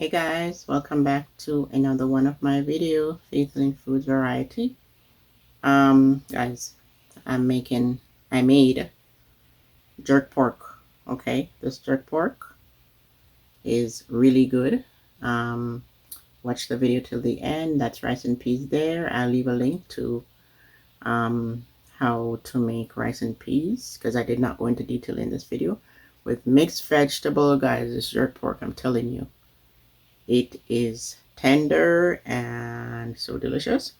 Hey guys, welcome back to another one of my video, Seasoning Food Variety. Guys, I made jerk pork. Okay, this jerk pork is really good. Watch the video till the end. That's rice and peas there. I'll leave a link to how to make rice and peas because I did not go into detail in this video. With mixed vegetable, guys, this jerk pork, I'm telling you, it is tender and so delicious.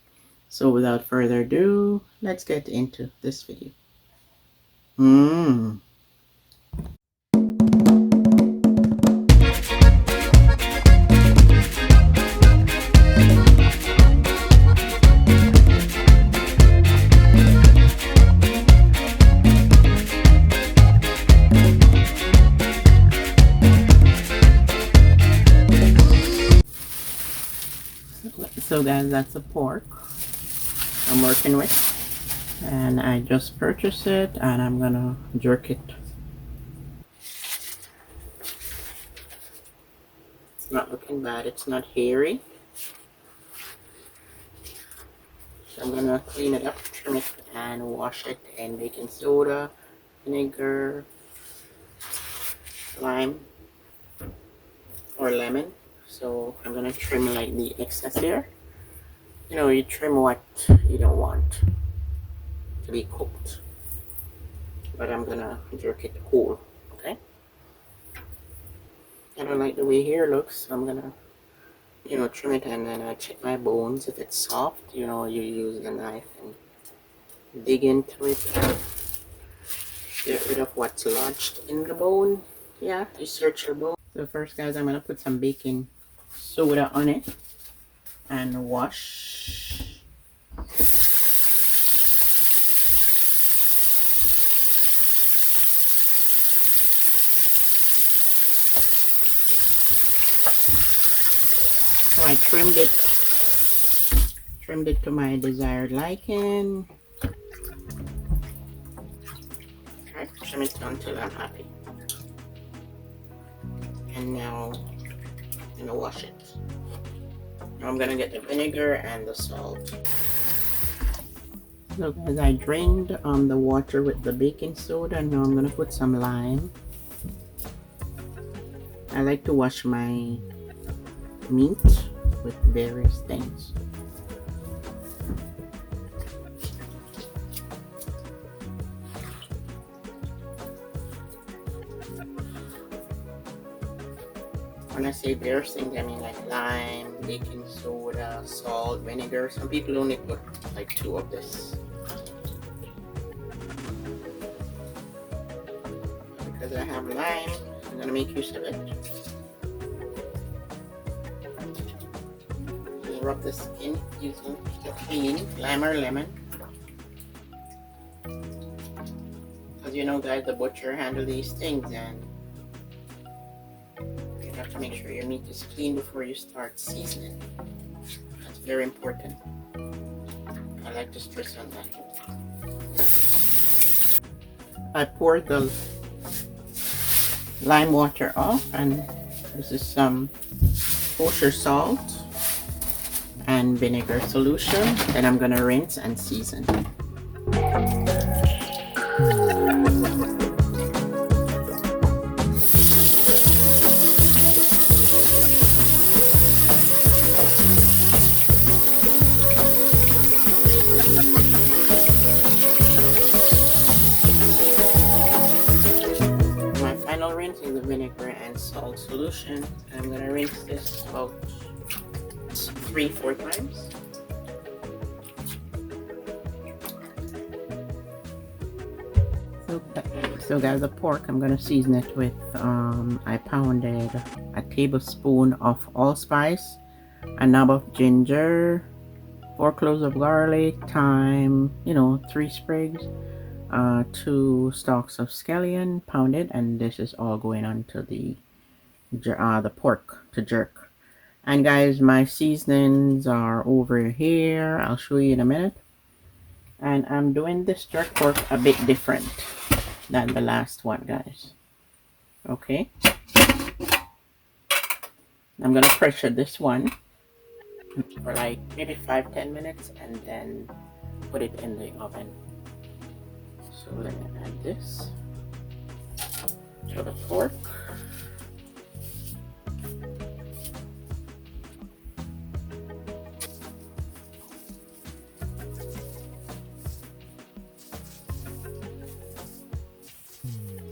So without further ado, let's get into this video. So guys, that's the pork I'm working with, and I just purchased it and I'm gonna jerk it. It's not looking bad, it's not hairy. So I'm gonna clean it up, trim it, and wash it in baking soda, vinegar, lime, or lemon. So I'm gonna trim like the excess there. You know, you trim what you don't want to be cooked. But I'm gonna jerk it whole, okay? I don't like the way here looks, so I'm gonna, trim it, and then I check my bones. If it's soft, you use the knife and dig into it and get rid of what's lodged in the bone. Yeah, you search your bone. So first, guys, I'm gonna put some baking soda on it and wash. So I trimmed it to my desired liking. Alright, trim it until I'm happy. And now I'm gonna wash it. Now I'm gonna get the vinegar and the salt. So guys, I drained the water with the baking soda, and now I'm gonna put some lime. I like to wash my meat with various things. When I say various things, I mean like lime, baking soda, salt, vinegar. Some people only put like 2 of this. Because I have lime, I'm gonna make use of it. Just rub the skin using the clean lime or lemon. As you know, guys, the butcher handle these things, and you have to make sure your meat is clean before you start seasoning. That's very important. I like to stress on that. I poured the lime water off, and this is some kosher salt and vinegar solution. Then I'm gonna rinse and season. Rinse in the vinegar and salt solution. I'm gonna rinse this about 3-4 times. So guys, the pork, I'm gonna season it with I pounded a tablespoon of allspice, a knob of ginger, 4 cloves of garlic, thyme, 3 sprigs, 2 stalks of scallion pounded, and this is all going on to the pork to jerk. And guys, my seasonings are over here. I'll show you in a minute. And I'm doing this jerk pork a bit different than the last one, guys. Okay. I'm gonna pressure this one for like maybe 5-10 minutes and then put it in the oven. So let me add this to the pork.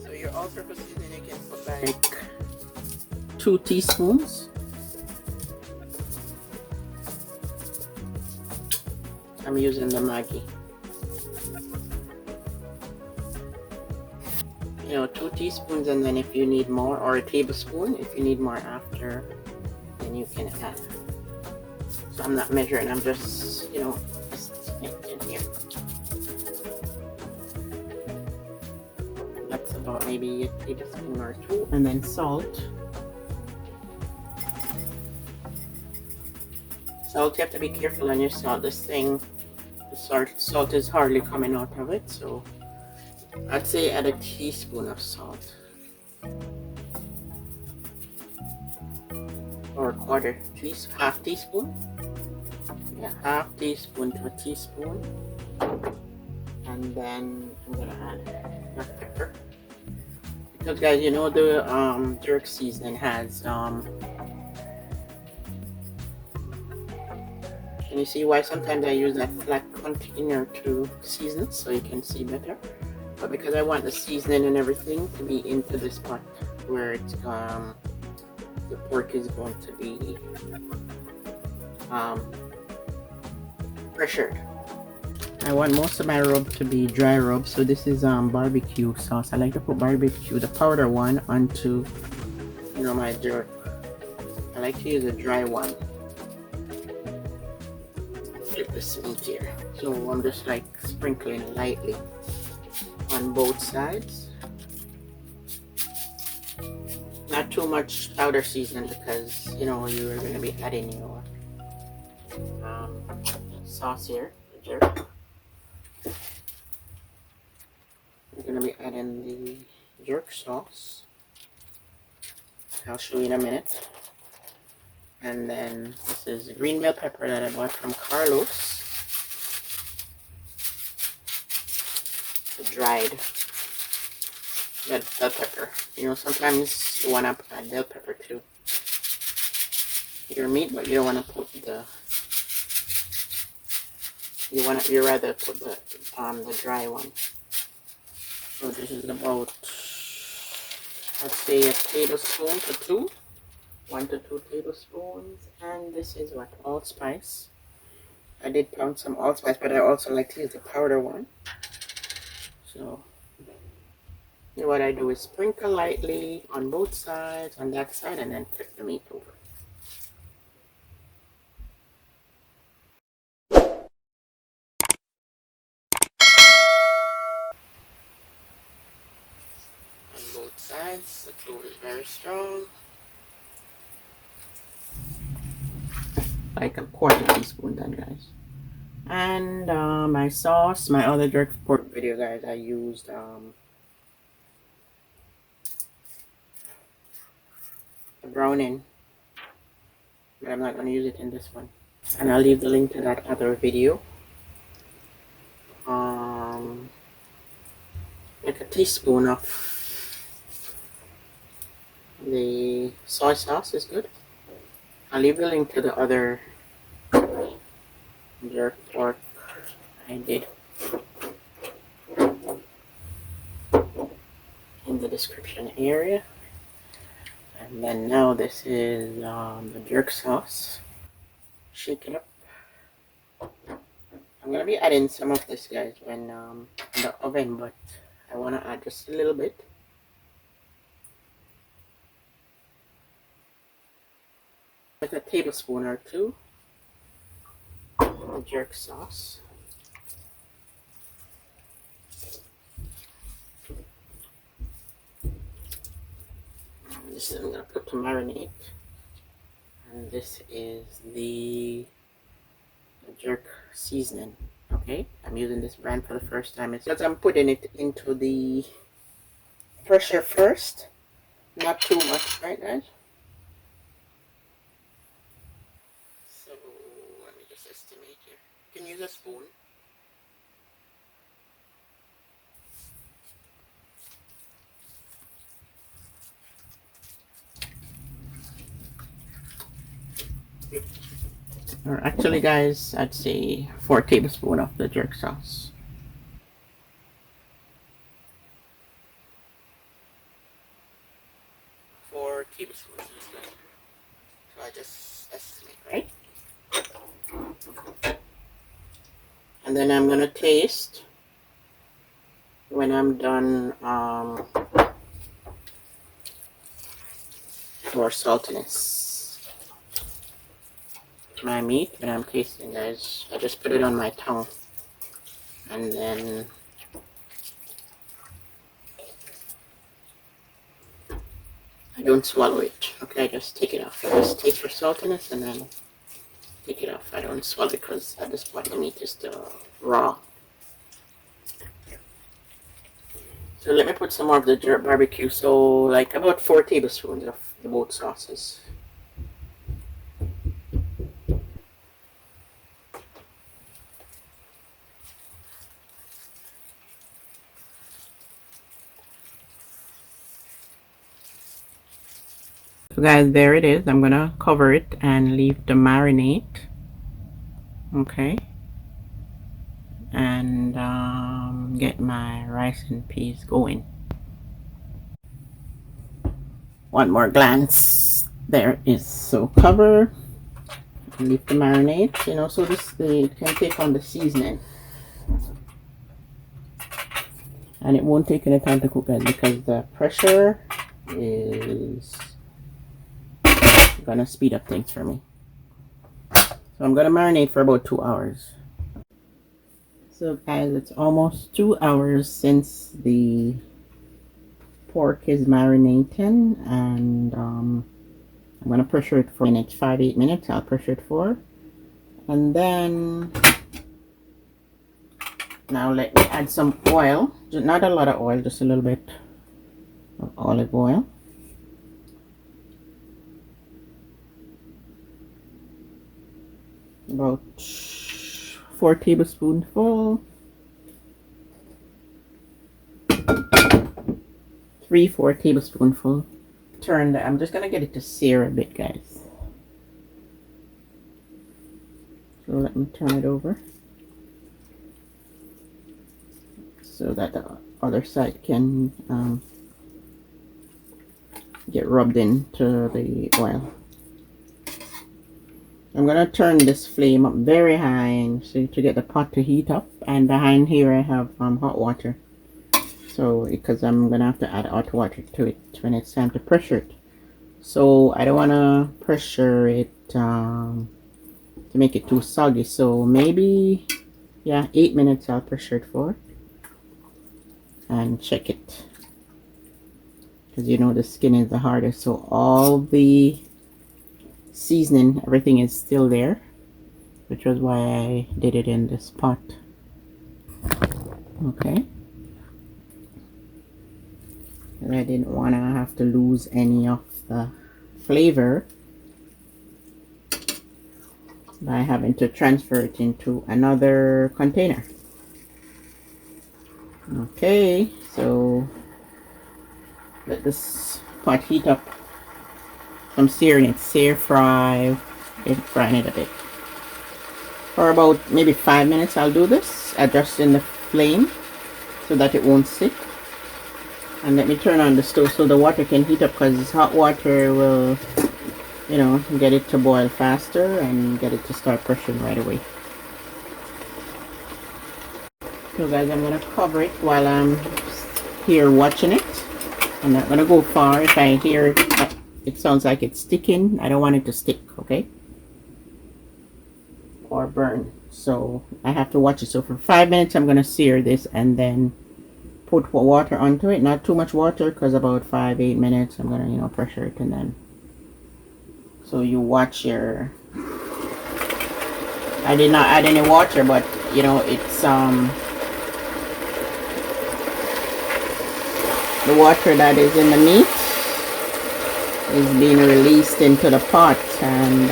So your all-purpose seasoning, you can put like 2 teaspoons. I'm using the Maggi. 2 teaspoons, and then if you need more, or a tablespoon if you need more after, then you can add. So I'm not measuring, I'm just in here. That's about maybe a tablespoon or 2, and then salt. Salt, you have to be careful on your salt. This thing, the salt is hardly coming out of it, so I'd say add a teaspoon of salt. Or a quarter, half teaspoon. Yeah, half teaspoon to a teaspoon. And then I'm gonna add black pepper. Because guys, the jerk seasoning has can you see why sometimes I use that flat container to season so you can see better? But because I want the seasoning and everything to be into this pot where it's the pork is going to be pressured. I want most of my rub to be dry rub, so this is barbecue sauce. I like to put barbecue, the powder one, onto my jerk. I like to use a dry one. Flip this meat here. So I'm just like sprinkling lightly on both sides. Not too much powder seasoning because you are going to be adding your sauce here, the jerk. We're going to be adding the jerk sauce. I'll show you in a minute. And then this is green bell pepper that I bought from Carlos. The dried bell pepper. Sometimes you want to add bell pepper to your meat, but you don't want to put you rather put the dry one. So this is about, I'd say, a tablespoon to 2. 1 to 2 tablespoons. And this is what? Allspice. I did pound some allspice, but I also like to use the powder one. So what I do is sprinkle lightly on both sides, on that side, and then flip the meat over. On both sides, the glue is very strong. Like a quarter teaspoon then, guys. And my sauce, my other jerk pork video, guys, I used the browning, but I'm not going to use it in this one. And I'll leave the link to that other video. Like a teaspoon of the soy sauce is good. I'll leave the link to the other jerk pork I did in the description area. And then now this is the jerk sauce. Shake it up. I'm gonna be adding some of this, guys, when in the oven, but I want to add just a little bit. Like a tablespoon or 2 of the jerk sauce. This is I'm gonna put to marinate. And this is the jerk seasoning. Okay, I'm using this brand for the first time. It's because I'm putting it into the pressure first, not too much, right, guys? estimate here. You can use a spoon. Or actually, guys, I'd say 4 tablespoons of the jerk sauce. Four tablespoons is good. So I just estimate, right? And then I'm gonna taste when I'm done for saltiness. My meat when I'm tasting, guys, I just put it on my tongue and then I don't swallow it. Okay, I just take it off. I just taste for saltiness and then take it off. I don't swallow it because at this point the meat is still raw. So let me put some more of the jerk barbecue. So like about 4 tablespoons of the both sauces. So guys, there it is. I'm gonna cover it and leave the marinate. Okay. And get my rice and peas going. One more glance. There is so cover. Leave the marinade, you know, so this it can take on the seasoning. And it won't take any time to cook, guys, because the pressure is gonna speed up things for me. So I'm gonna marinate for about 2 hours. So guys, it's almost 2 hours since the pork is marinating, and I'm gonna pressure it for minutes, 5-8 minutes. I'll pressure it for, and then now let me add some oil. Not a lot of oil, just a little bit of olive oil. About 4 tablespoonfuls. 3-4 tablespoonfuls. Turn that. I'm just gonna get it to sear a bit, guys. So let me turn it over so that the other side can get rubbed into the oil. I'm gonna turn this flame up very high so to get the pot to heat up, and behind here I have hot water. So because I'm gonna have to add hot water to it when it's time to pressure it. So I don't wanna pressure it to make it too soggy. So maybe 8 minutes I'll pressure it for and check it, because you know the skin is the hardest. So all the seasoning, everything is still there, which was why I did it in this pot. Okay. And I didn't want to have to lose any of the flavor by having to transfer it into another container. Okay, so let this pot heat up. I'm searing it, frying it a bit. For about maybe 5 minutes I'll do this, adjusting the flame so that it won't stick. And let me turn on the stove so the water can heat up, because hot water will, you know, get it to boil faster and get it to start pressuring right away. So guys, I'm going to cover it while I'm here watching it. I'm not going to go far. If I hear it sounds like it's sticking, I don't want it to stick, okay? Or burn. So I have to watch it. So for 5 minutes I'm going to sear this and then put water onto it. Not too much water, because about 5-8 minutes I'm going to, you know, pressure it, and then so you watch your. I did not add any water, but you know, it's the water that is in the meat is being released into the pot, and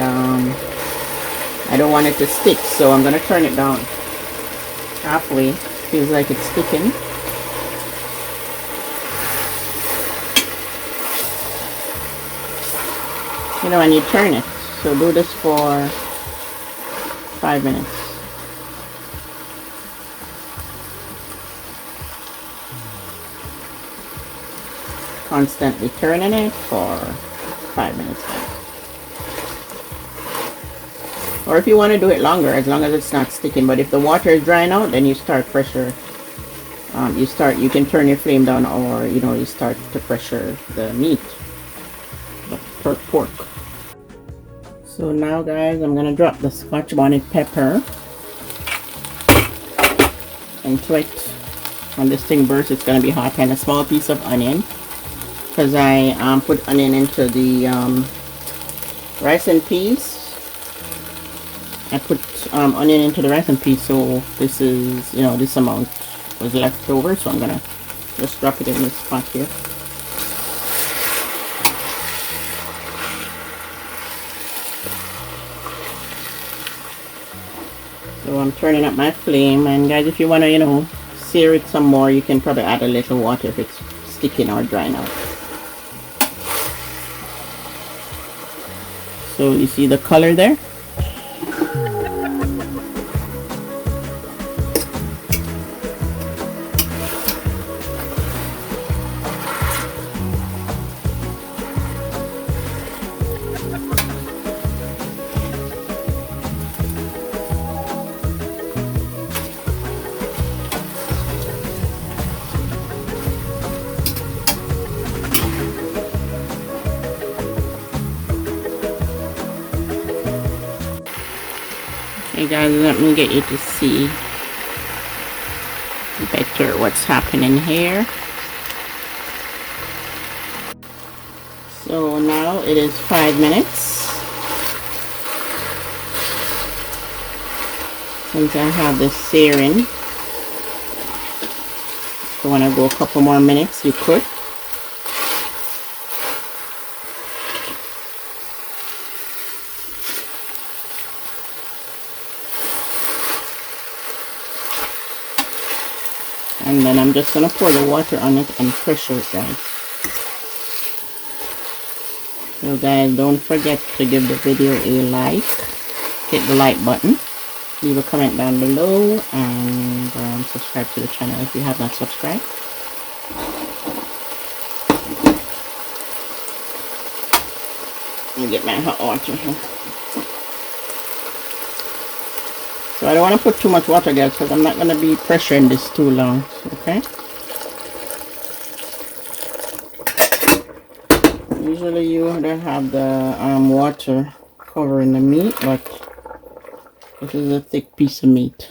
I don't want it to stick, so I'm gonna turn it down halfway. Feels like it's sticking. You know, when you turn it. So do this for 5 minutes. Constantly turning it for 5 minutes. Or if you want to do it longer, as long as it's not sticking. But if the water is drying out, then you start pressure. You can turn your flame down, or you start to pressure the meat, the pork. So now, guys, I'm gonna drop the Scotch bonnet pepper into it. When this thing bursts, it's gonna be hot, and a small piece of onion, because I put onion into the rice and peas. I put onion into the rice and peas, so this is, this amount was left over, so I'm gonna just drop it in this pot here. So I'm turning up my flame, and guys, if you want to, sear it some more, you can probably add a little water if it's sticking or drying out. So you see the color there? Hey guys, let me get you to see better what's happening here. So now it is 5 minutes since I have this searing. If you want to go a couple more minutes, you could. And then I'm just going to pour the water on it and pressure it, guys. So guys, don't forget to give the video a like. Hit the like button. Leave a comment down below. And subscribe to the channel if you have not subscribed. Let me get my hot water here. So I don't want to put too much water, guys, because I'm not going to be pressuring this too long, okay? Usually you don't have the water covering the meat, but this is a thick piece of meat.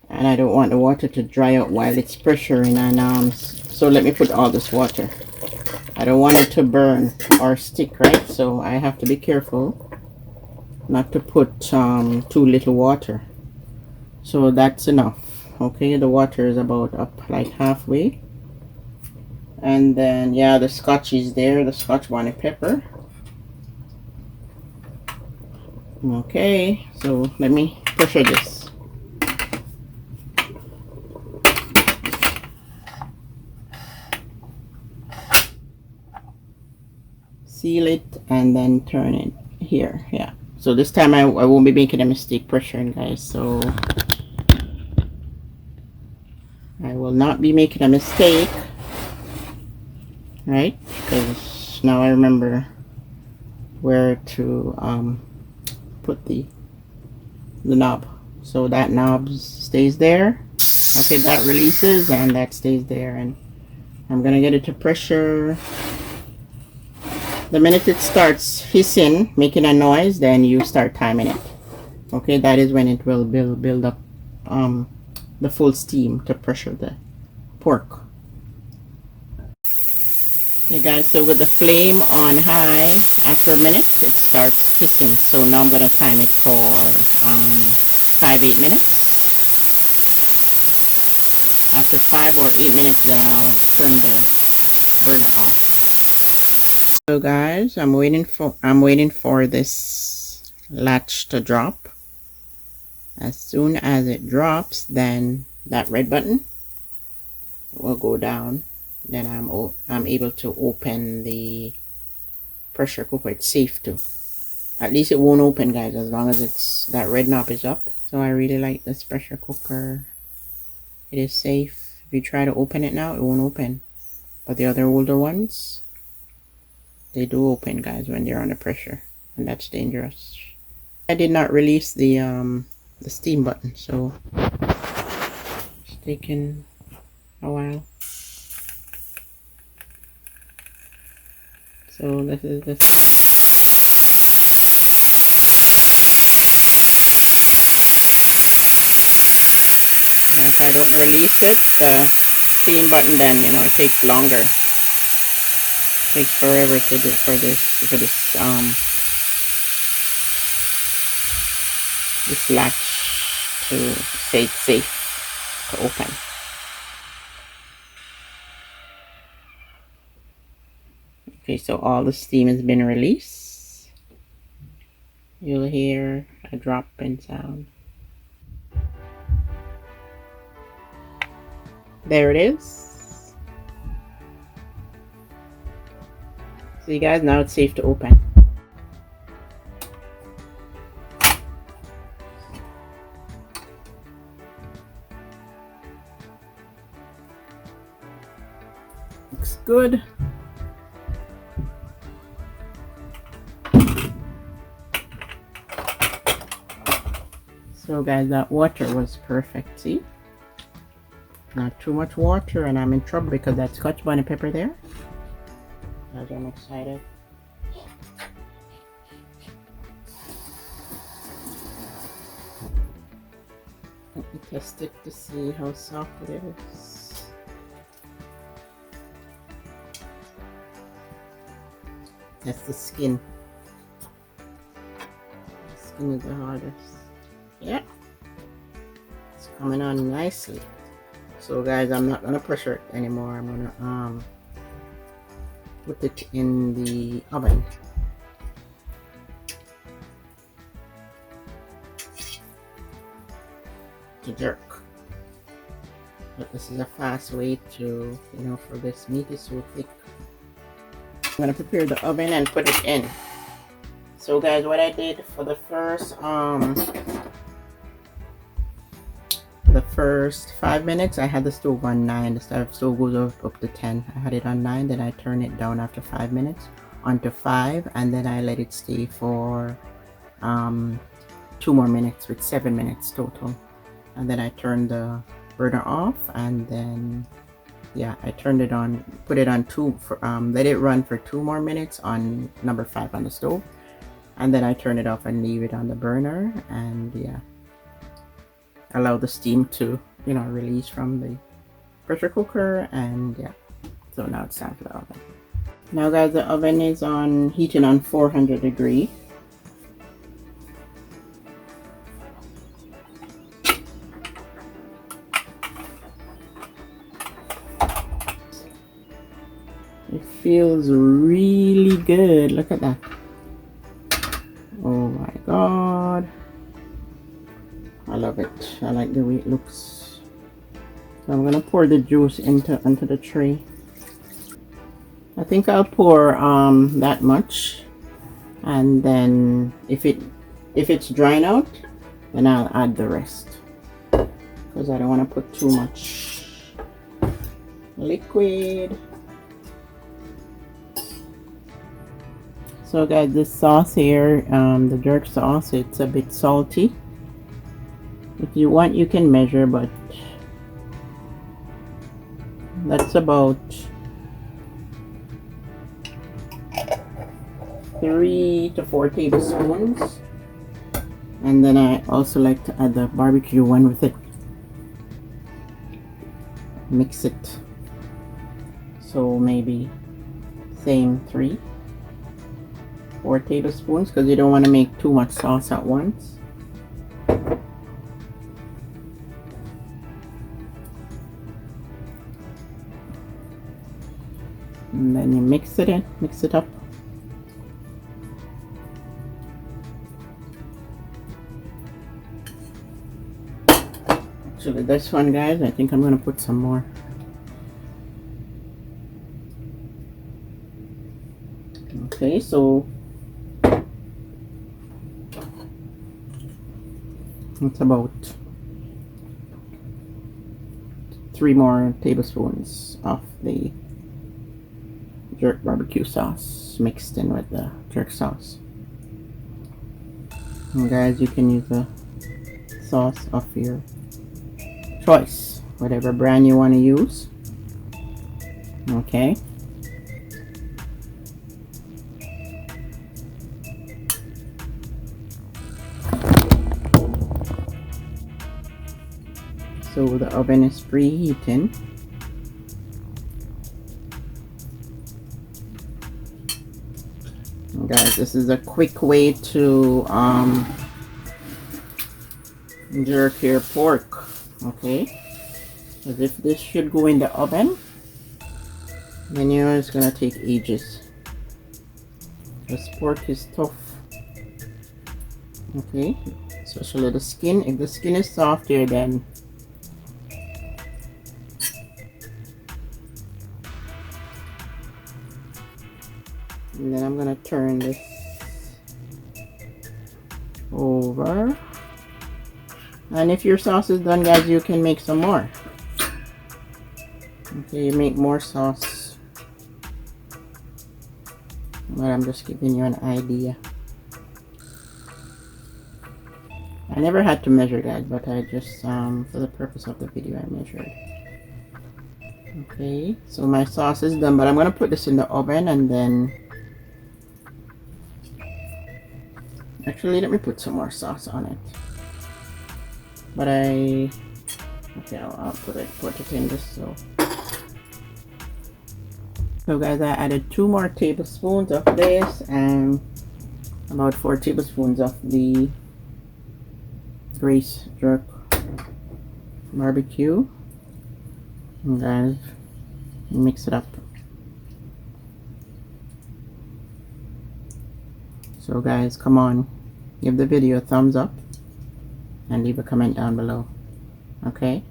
And I don't want the water to dry out while it's pressuring, and so let me put all this water. I don't want it to burn or stick, right? So I have to be careful not to put too little water. So that's enough. Okay, the water is about up like halfway. And then, yeah, the Scotch is there, the Scotch bonnet pepper. Okay, so let me pressure this. Seal it and then turn it here. Yeah. So this time I won't be making a mistake pressuring, guys. So I will not be making a mistake, right? Because now I remember where to put the knob. So that knob stays there. Okay, that releases and that stays there. And I'm gonna get it to pressure. The minute it starts hissing, making a noise, then you start timing it. Okay, that is when it will build up the full steam to pressure the pork. Okay guys, so with the flame on high, after a minute it starts hissing. So now I'm gonna time it for 5-8 minutes. After 5 or 8 minutes, then I'll turn the burner off. So guys, I'm waiting for this latch to drop. As soon as it drops, then that red button will go down. Then I'm able to open the pressure cooker. It's safe to. At least it won't open, guys, as long as it's that red knob is up. So I really like this pressure cooker. It is safe. If you try to open it now, it won't open. But the other older ones, they do open, guys, when they're under pressure, and that's dangerous. I did not release the steam button, so it's taking a while. So this is the if I don't release it, the steam button, then it takes longer. It takes forever to do this latch to stay safe to open. Okay, so all the steam has been released. You'll hear a dropping sound. There it is. See, guys, now it's safe to open. Looks good. So guys, that water was perfect. See, not too much water, and I'm in trouble because that Scotch bonnet pepper there. Guys, I'm excited. Let me test it to see how soft it is. That's the skin. The skin is the hardest. Yeah, it's coming on nicely. So guys, I'm not gonna pressure it anymore. I'm gonna put it in the oven. To jerk. But this is a fast way to, for this meat is so thick. I'm gonna prepare the oven and put it in. So guys, what I did for the first 5 minutes, I had the stove on 9. The stove goes up to 10. I had it on 9, then I turn it down after 5 minutes onto 5, and then I let it stay for 2 more minutes, with 7 minutes total. And then I turned the burner off, and then I turned it on, put it on 2 for let it run for 2 more minutes on number 5 on the stove, and then I turn it off and leave it on the burner, and allow the steam to release from the pressure cooker. And so now it's time for the oven. Now guys, the oven is heating on 400 degrees. It feels really good. Look at that. Oh my god, I love it. I like the way it looks. So I'm gonna pour the juice into the tray. I think I'll pour that much, and then if it's drying out, then I'll add the rest, because I don't want to put too much liquid. So guys, this sauce here, the jerk sauce, it's a bit salty. If you want, you can measure, but that's about 3 to 4 tablespoons. And then I also like to add the barbecue one with it. Mix it. So maybe same 3 4 tablespoons, because you don't want to make too much sauce at once. And then you mix it up. Actually, this one, guys, I think I'm gonna put some more. Okay, so it's about 3 more tablespoons of the jerk barbecue sauce mixed in with the jerk sauce. And guys, you can use the sauce of your choice, whatever brand you want to use. Okay. So the oven is preheating. And guys, this is a quick way to jerk your pork. Okay. Because if this should go in the oven, then you know it's gonna take ages. This pork is tough. Okay, especially the skin. If the skin is softer, then and then I'm gonna turn this over. And if your sauce is done, guys, you can make some more. Okay, you make more sauce. But I'm just giving you an idea. I never had to measure, guys, but I just for the purpose of the video I measured. Okay, so my sauce is done, but I'm gonna put this in the oven and then actually let me put some more sauce on it. But okay, I'll put it in this. So guys, I added 2 more tablespoons of this and about 4 tablespoons of the Grace jerk barbecue. And guys, mix it up. So guys, come on, give the video a thumbs up and leave a comment down below. Okay?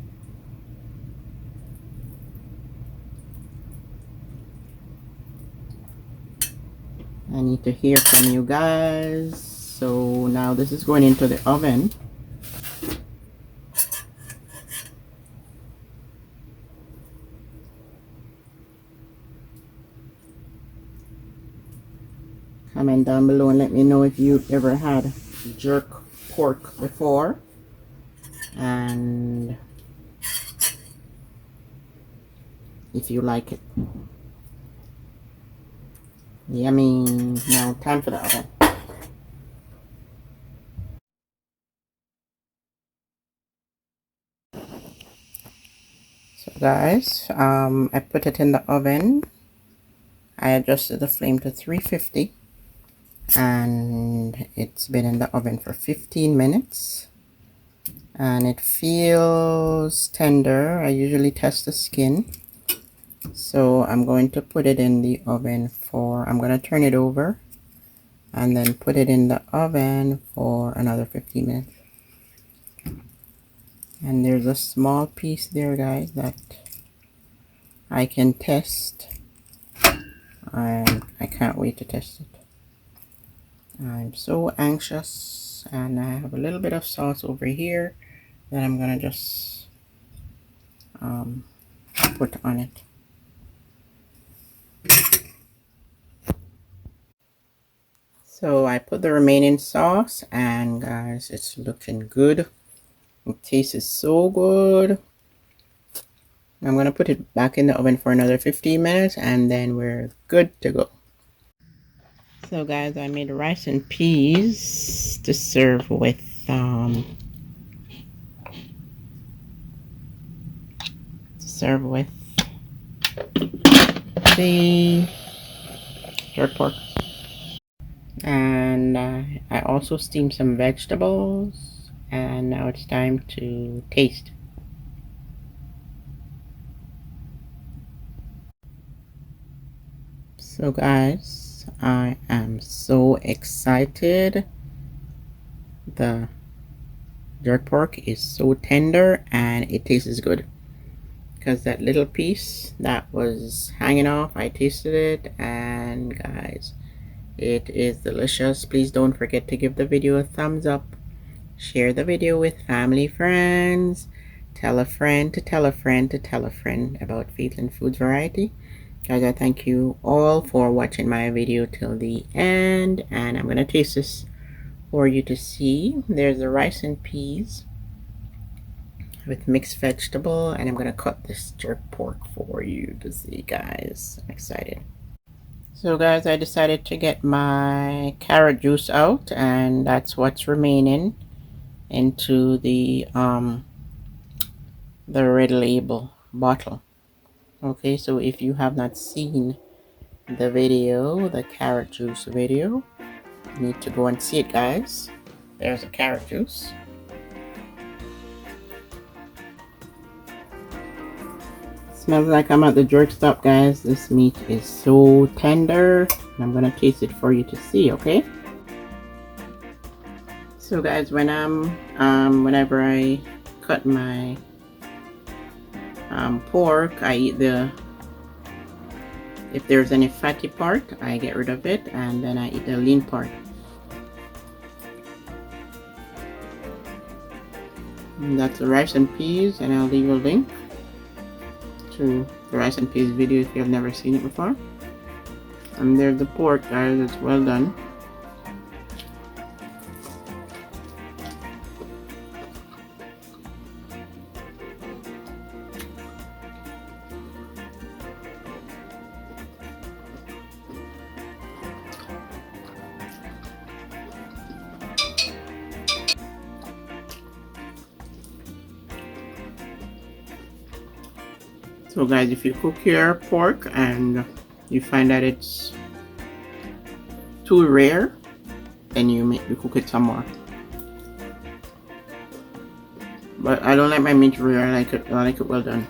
I need to hear from you guys. So now this is going into the oven. Comment down below and let me know if you've ever had jerk pork before and if you like it. Yummy. Now time for the oven. So guys, I put it in the oven. I adjusted the flame to 350 and it's been in the oven for 15 minutes and it feels tender. I usually test the skin, so I'm going to put it in the oven for, I'm going to turn it over and then put it in the oven for another 15 minutes. And there's a small piece there, guys, that I can test and I can't wait to test it. I'm so anxious, and I have a little bit of sauce over here that I'm gonna just put on it. So I put the remaining sauce, and guys, it's looking good. It tastes so good. I'm gonna put it back in the oven for another 15 minutes and then we're good to go. So guys, I made rice and peas to serve with the jerk pork. And I also steamed some vegetables, and now it's time to taste. So guys, I am so excited. The Jerk pork is so tender and it tastes good. Because that little piece that was hanging off, I tasted it, and guys, it is delicious. Please don't forget to give the video a thumbs up. Share the video with family, friends. Tell a friend to tell a friend to tell a friend about Faithland Foods Variety. Guys, I thank you all for watching my video till the end, and I'm gonna taste this for you to see. There's the rice and peas with mixed vegetable, and I'm gonna cut this jerk pork for you to see, guys. I'm excited. So guys, I decided to get my carrot juice out, and that's what's remaining into the red label bottle. Okay, so if you have not seen the video, the carrot juice video, you need to go and see it, guys. There's a carrot juice. Smells like I'm at the jerk stop, guys. This meat is so tender. I'm gonna taste it for you to see, okay? So guys, when whenever I cut my pork, I eat if there's any fatty part, I get rid of it, and then I eat the lean part. And that's the rice and peas, and I'll leave a link to the rice and peas video if you have never seen it before. And there's the pork, guys. It's well done. So guys, if you cook your pork and you find that it's too rare, then you cook it some more. But I don't like my meat rare. I like it well done.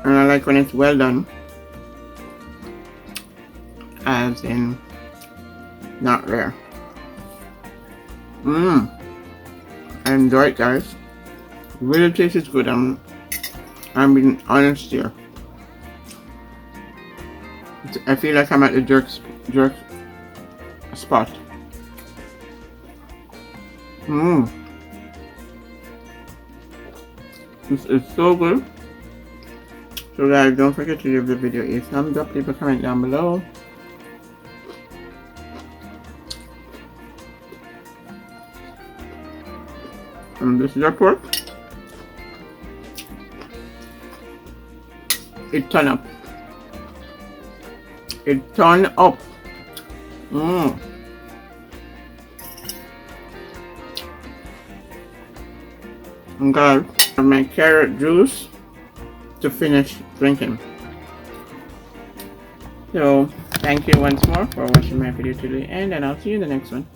And I like when it's well done, as in not rare. I enjoy it, guys. It really tastes good. I'm being honest here. I feel like I'm at the jerk spot. This is so good. So guys, don't forget to give the video a thumbs up. Leave a comment down below. And this is our pork. It turned up. It turned up. And guys, I have my carrot juice to finish drinking. So thank you once more for watching my video to the end, and I'll see you in the next one.